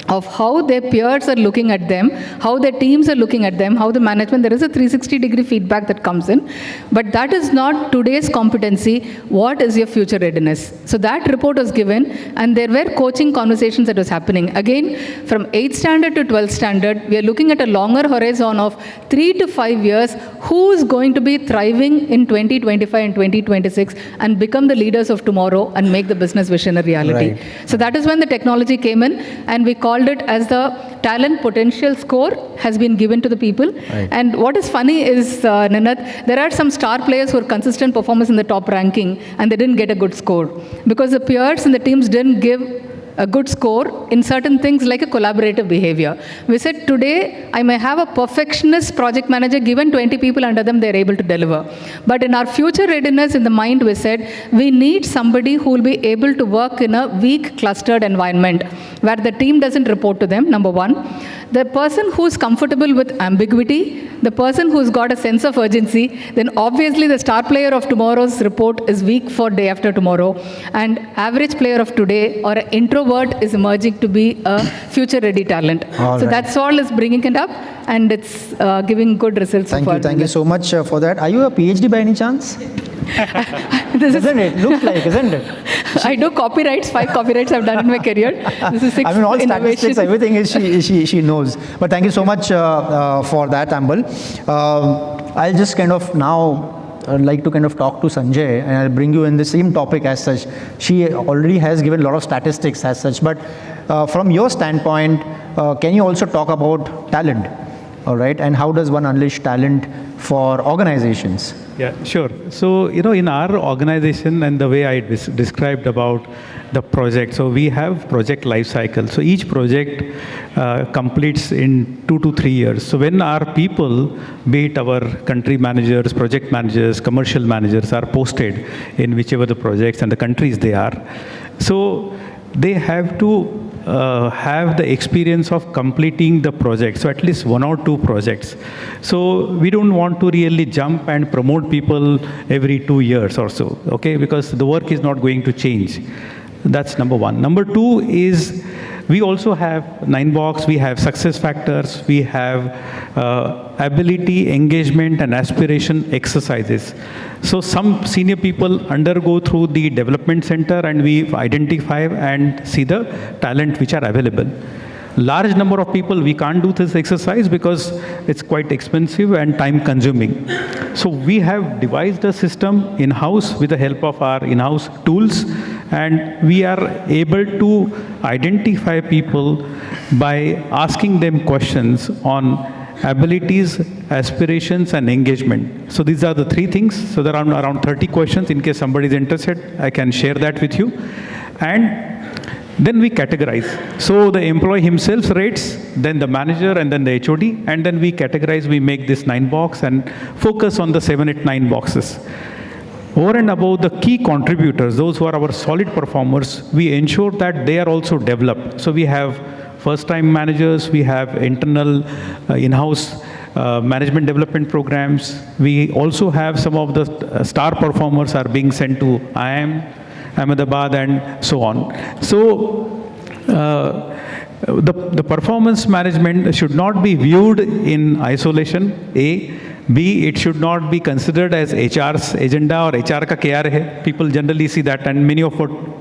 S7: of how their peers are looking at them, how their teams are looking at them, how the management, there is a 360-degree feedback that comes in. But that is not today's competency. What is your future readiness? So that report was given, and there were coaching conversations that was happening. Again, from 8th standard to 12th standard, we are looking at a longer horizon of 3 to 5 years. Who is going to be thriving in 2025 and 2026 and become the leaders of tomorrow and make the business vision a reality?
S2: Right.
S7: So that is when the technology came in, and we called it as the talent potential score has been given to the people.
S2: Right.
S7: And what is funny is, Ninath, there are some star players who are consistent performers in the top ranking, and they didn't get a good score because the peers and the teams didn't give a good score in certain things like a collaborative behavior. We said today I may have a perfectionist project manager, given 20 people under them, they're able to deliver. But in our future readiness in the mind, we said we need somebody who will be able to work in a weak clustered environment where the team doesn't report to them, number one. The person who's comfortable with ambiguity, the person who's got a sense of urgency, then obviously the star player of tomorrow's report is weak for day after tomorrow. And average player of today or an introvert is emerging to be a future-ready talent.
S2: All
S7: so
S2: right.
S7: that's all is bringing it up, and it's giving good results.
S2: Thank you so much for that. Are you a PhD by any chance? Isn't it? Looks like, isn't it?
S7: I do copyrights, 5 copyrights I've done in my career. This is 6
S2: I mean, all
S7: innovation.
S2: statistics, everything is she knows. But thank you so much for that, Ambal. I'll just kind of now like to kind of talk to Sanjay, and I'll bring you in the same topic as such. She already has given a lot of statistics as such, but from your standpoint, can you also talk about talent? All right, and how does one unleash talent for organizations?
S8: Yeah, sure. So, in our organization and the way I described about the project, so we have project life cycle. So each project completes in 2 to 3 years. So when our people, be it our country managers, project managers, commercial managers, are posted in whichever the projects and the countries they are, so they have to have the experience of completing the project, so at least 1 or 2 projects. So we don't want to really jump and promote people every 2 years or so, okay, because the work is not going to change. That's number one. Number two is we also have 9 box, we have success factors, we have ability, engagement, and aspiration exercises. So some senior people undergo through the development center, and we identify and see the talent which are available. Large number of people, we can't do this exercise because it's quite expensive and time consuming. So we have devised a system in-house with the help of our in-house tools, and we are able to identify people by asking them questions on abilities, aspirations, and engagement. So these are the 3 things. So there are around 30 questions. In case somebody is interested, I can share that with you. And then we categorize. So the employee himself rates, then the manager, and then the HOD, and then we categorize, we make this 9 box and focus on the 7, 8, 9 boxes. Over and above the key contributors, those who are our solid performers, we ensure that they are also developed. So we have first-time managers, we have internal in-house management development programs. We also have some of the star performers are being sent to IIM, Ahmedabad, and so on. So the performance management should not be viewed in isolation, A. B, it should not be considered as HR's agenda or HR ka kya rahe. People generally see that, and many of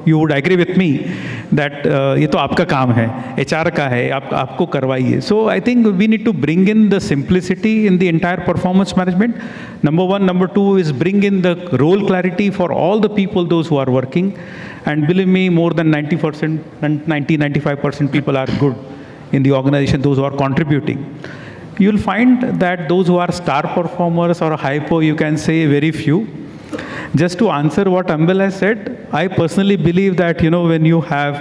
S8: you would agree with me that ये तो आपका काम है, HR का है, आपको करवाइए. So I think we need to bring in the simplicity in the entire performance management. Number 1. Number 2 is bring in the role clarity for all the people, those who are working. And believe me, more than 90%, 95% people are good in the organization, those who are contributing. You'll find that those who are star performers or hypo, you can say very few. Just to answer what Ambal has said, I personally believe that, when you have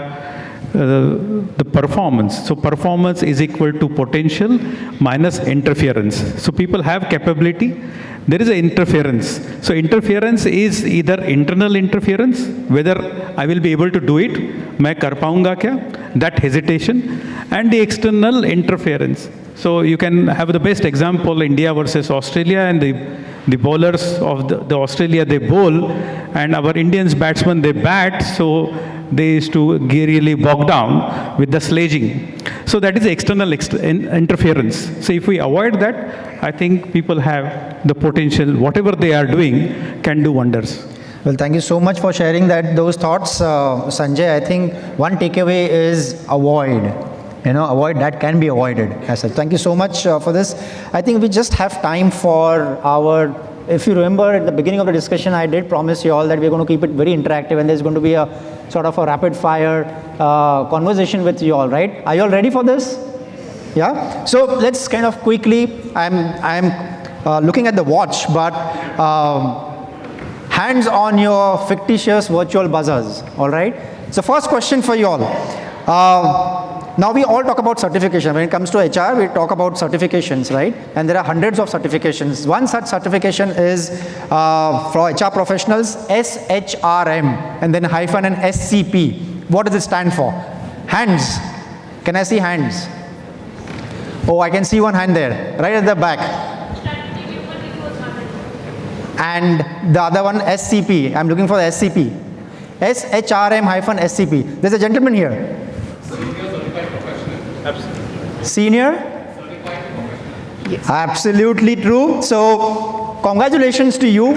S8: the performance, so performance is equal to potential minus interference. So people have capability, there is an interference. So interference is either internal interference, whether I will be able to do it, मैं कर पाऊंगा क्या, that hesitation, and the external interference. So you can have the best example, India versus Australia, and the bowlers of the Australia, they bowl, and our Indians batsmen, they bat. So they used to really bog down with the sledging. So that is external interference. So if we avoid that, I think people have the potential, whatever they are doing can do wonders.
S2: Well, thank you so much for sharing those thoughts, Sanjay. I think one takeaway is avoid. Avoid that can be avoided. As such. Thank you so much for this. I think we just have time for if you remember at the beginning of the discussion, I did promise you all that we're going to keep it very interactive and there's going to be a sort of a rapid fire conversation with you all, right? Are you all ready for this? Yeah? So let's kind of quickly, I'm looking at the watch, but hands on your fictitious virtual buzzers, all right? So first question for you all. Now we all talk about certification. When it comes to HR, we talk about certifications, right? And there are hundreds of certifications. One such certification is for HR professionals, SHRM, and then hyphen and SCP. What does it stand for? Hands. Can I see hands? Oh, I can see one hand there, right at the back. And the other one, SCP. I'm looking for the SCP. SHRM hyphen SCP. There's a gentleman here. Senior? Absolutely true. So, congratulations to you.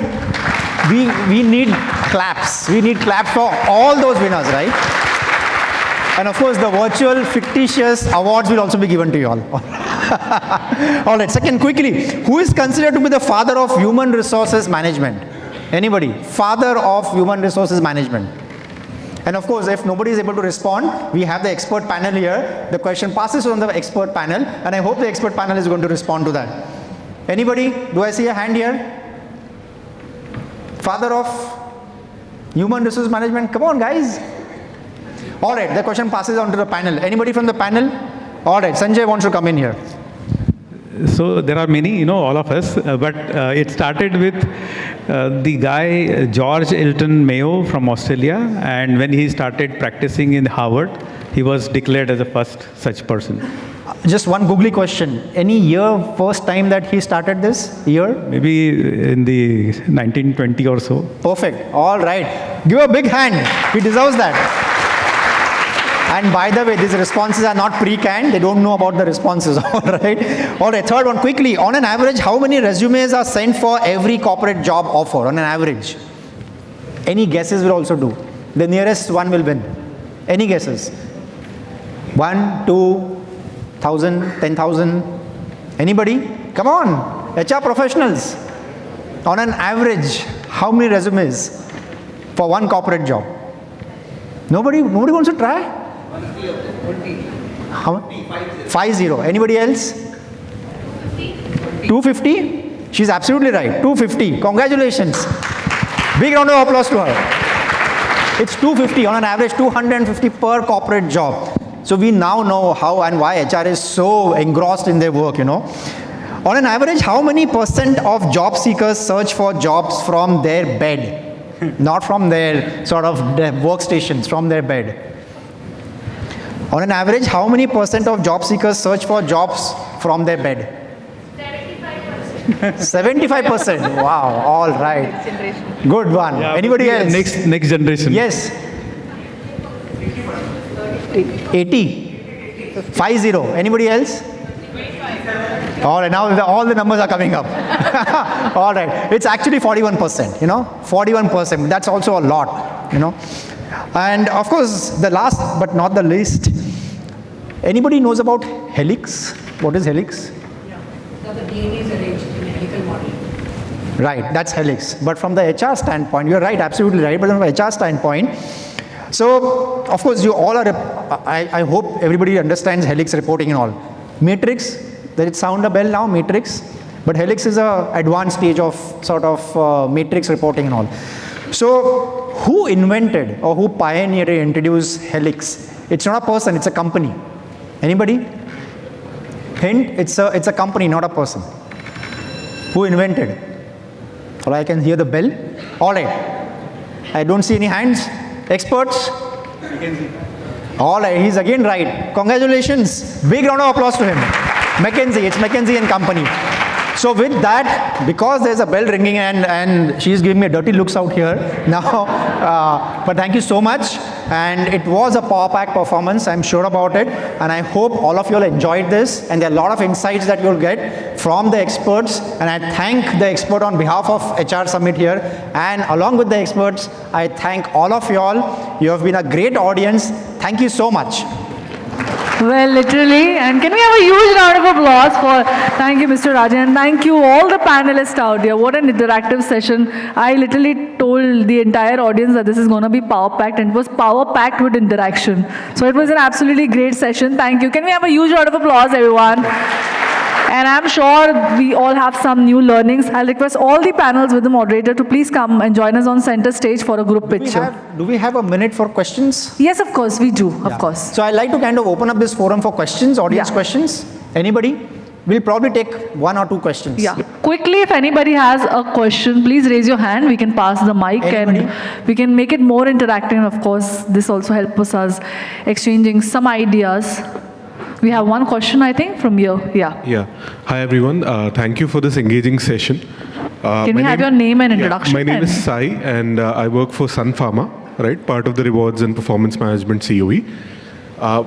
S2: We need claps. We need claps for all those winners, right? And of course, the virtual fictitious awards will also be given to you all. All right, second, quickly. Who is considered to be the father of human resources management? Anybody? Father of human resources management. And of course, if nobody is able to respond, we have the expert panel here. The question passes on the expert panel, and I hope the expert panel is going to respond to that. Anybody? Do I see a hand here? Father of human resource management? Come on, guys. All right, the question passes on to the panel. Anybody from the panel? All right, Sanjay wants to come in here.
S8: So there are many, all of us, but it started with the guy George Elton Mayo from Australia, and when he started practicing in Harvard, he was declared as the first such person.
S2: Just one googly question. Any year, first time that he started this year?
S8: Maybe in the 1920 or so.
S2: Perfect. All right. Give a big hand. He deserves that. And by the way, these responses are not pre-canned. They don't know about the responses. All right. All right. Third one, quickly. On an average, how many resumes are sent for every corporate job offer? On an average. Any guesses will also do. The nearest one will win. Any guesses? 1, 2,000, 10,000. Anybody? Come on. HR professionals. On an average, how many resumes for one corporate job? Nobody wants to try?
S3: 20.
S2: How? 50. Anybody else? 250? She's absolutely right. 250. Congratulations. Big round of applause to her. It's 250 on an average, 250 per corporate job. So we now know how and why HR is so engrossed in their work, On an average, how many % of job seekers search for jobs from their bed? Not from their sort of workstations, from their bed. On an average, how many % of job seekers search for jobs from their bed? 75%. 75%. Wow. All right. Good one.
S8: Yeah,
S2: anybody else?
S8: Next generation.
S2: Yes. 80. 50. Anybody else? All right. Now all the numbers are coming up. All right. It's actually 41%. 41%. That's also a lot. And of course, the last but not the least, anybody knows about helix? What is helix?
S3: So the DNA is arranged in a helical model.
S2: Right, that's helix. But from the HR standpoint, you're right, absolutely right. But from the HR standpoint, so of course you all are, I hope everybody understands helix reporting and all. Matrix, does it sound a bell now, matrix? But helix is a advanced stage of sort of matrix reporting and all. So who invented or who pioneered and introduced helix? It's not a person, it's a company. Anybody? Hint, it's a company, not a person. Who invented? Well, I can hear the bell. All right. I don't see any hands. Experts? All right, he's again right. Congratulations. Big round of applause to him. McKinsey, it's McKinsey and Company. So with that, because there's a bell ringing and she's giving me dirty looks out here now, but thank you so much. and it was a power pack performance, I'm sure about it, and I hope all of you all enjoyed this, and there are a lot of insights that you'll get from the experts, and I thank the expert on behalf of HR Summit here, and along with the experts, I thank all of you all. You have been a great audience. Thank you so much.
S1: Well, literally, and can we have a huge round of applause for, thank you, Mr. Raje, and thank you all the panelists out there. What an interactive session. I literally told the entire audience that this is going to be power-packed, and it was power-packed with interaction. So it was an absolutely great session. Thank you. Can we have a huge round of applause, everyone? And I'm sure we all have some new learnings. I'll request all the panels with the moderator to please come and join us on center stage for a group picture.
S2: Do we have a minute for questions?
S1: Yes, of course, we do, of course.
S2: So I'd like to kind of open up this forum for questions, audience questions. Anybody? We'll probably take 1 or 2 questions.
S1: Yeah. Quickly, if anybody has a question, please raise your hand. We can pass the mic and we can make it more interactive. Of course, this also helps us exchanging some ideas. We have one question, I think, from you. Yeah.
S9: Yeah. Hi, everyone. Thank you for this engaging session.
S1: Can we have your name and introduction?
S9: My name is Sai, and I work for Sun Pharma, right? Part of the rewards and performance management COE.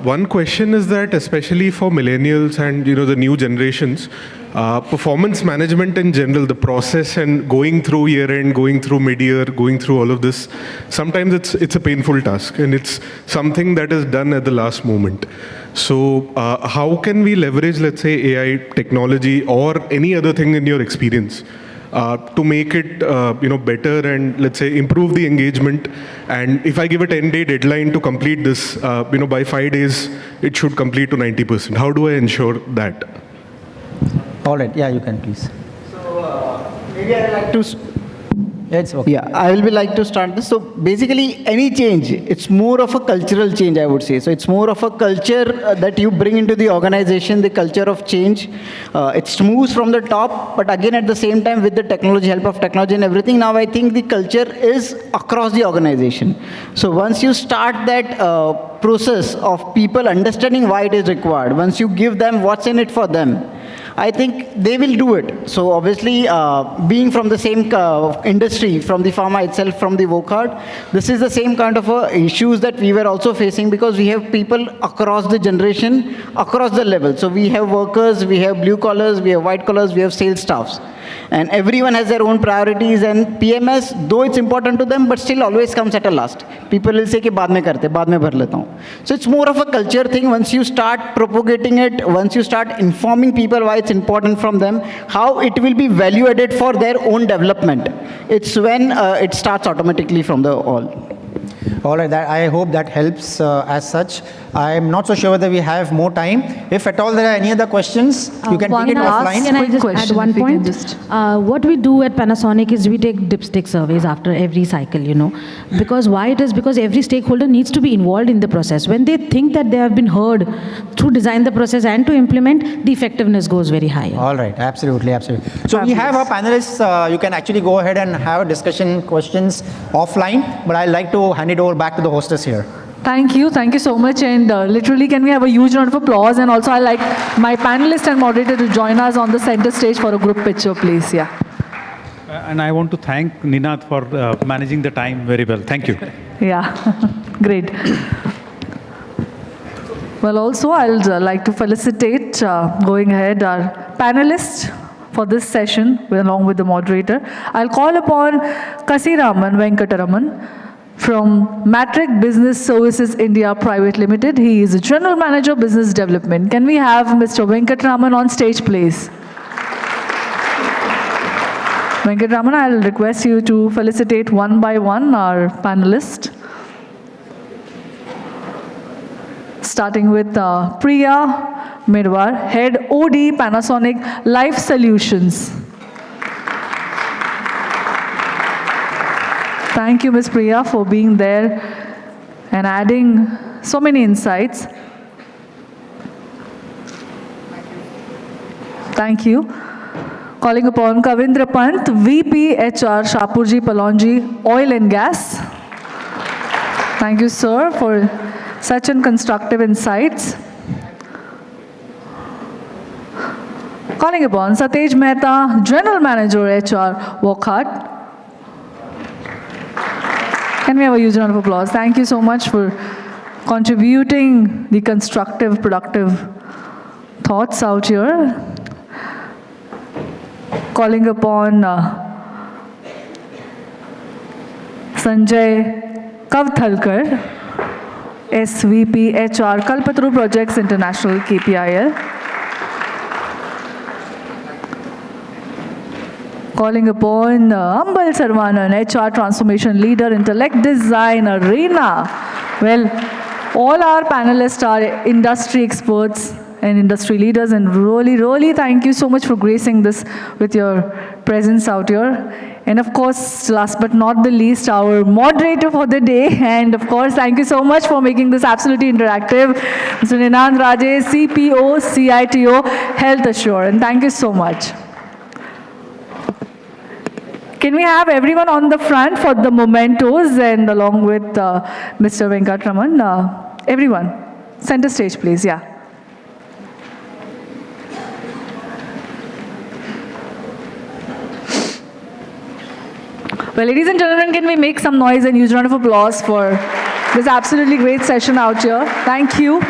S9: One question is that, especially for millennials and the new generations, performance management in general, the process and going through year-end, going through mid-year, going through all of this, sometimes it's a painful task, and it's something that is done at the last moment. So how can we leverage, let's say, AI technology or any other thing in your experience to make it better and, let's say, improve the engagement? And if I give a 10-day deadline to complete this, by 5 days, it should complete to 90%. How do I ensure that?
S2: All right. Yeah, you can, please.
S4: So maybe I'd like to...
S2: It's okay.
S4: Yeah, I will be like to start this. So basically, any change, it's more of a cultural change, I would say. So it's more of a culture that you bring into the organization, the culture of change. It moves from the top, but again, at the same time, with the technology, help of technology and everything, now I think the culture is across the organization. So once you start that process of people understanding why it is required, once you give them what's in it for them, I think they will do it. So obviously, being from the same industry, from the pharma itself, from the Wockhardt, this is the same kind of issues that we were also facing, because we have people across the generation, across the level. So we have workers, we have blue collars, we have white collars, we have sales staffs. And everyone has their own priorities, and PMS, though it's important to them, but still always comes at a last. People will say कि बाद में करते, बाद में भर लेता हूँ. So it's more of a culture thing. Once you start propagating it, once you start informing people why it's important from them, how it will be value added for their own development, it's when it starts automatically from the all.
S2: All right, I hope that helps as such. I'm not so sure whether we have more time. If at all there are any other questions, you can take it offline.
S5: Can I just
S1: question,
S5: add one
S1: if we can
S5: point? What we do at Panasonic is we take dipstick surveys after every cycle, Because why it is? Because every stakeholder needs to be involved in the process. When they think that they have been heard to design the process and to implement, the effectiveness goes very high.
S2: All right, absolutely, absolutely. So we have our panelists. You can actually go ahead and have a discussion, questions offline, but I'd like to hand it over back to the hostess here.
S1: Thank you so much, and literally, can we have a huge round of applause? And also, I'd like my panelist and moderator to join us on the center stage for a group picture, please. Yeah.
S8: And I want to thank Ninad for managing the time very well. Thank you.
S1: Yeah, great. Well, also, I'll like to felicitate, going ahead, our panelists for this session, along with the moderator. I'll call upon Kasiraman Venkataraman from Matrix Business Services India Private Limited. He is a General Manager Business Development. Can we have Mr. Venkataraman on stage, please? Venkataraman, I'll request you to felicitate one by one our panelists. Starting with Priya Medewar, Head OD Panasonic Life Solutions. Thank you, Ms. Priya, for being there and adding so many insights. Thank you. Calling upon Kavindra Pant, VP HR, Shapoorji, Pallonji, Oil and Gas. Thank you, sir, for such an constructive insights. Calling upon Satej Mehta, General Manager HR, Wockhardt. Can we have a huge round of applause? Thank you so much for contributing the constructive, productive thoughts out here. Calling upon Sanjay Kavathalkar, SVP HR, KALPATARU Projects International, KPIL. Calling upon Ambal, Saravanan, HR Transformation Leader, Intellect Design Arena. Well, all our panelists are industry experts and industry leaders, and really thank you so much for gracing this with your presence out here. And of course, last but not the least, our moderator for the day, and of course, thank you so much for making this absolutely interactive, Mr. Ninad Raje, CPO, CITO, HealthAssure, and thank you so much. Can we have everyone on the front for the mementos, and along with Mr. Venkatraman, everyone, center stage please, yeah. Well, ladies and gentlemen, can we make some noise and huge round of applause for this absolutely great session out here? Thank you.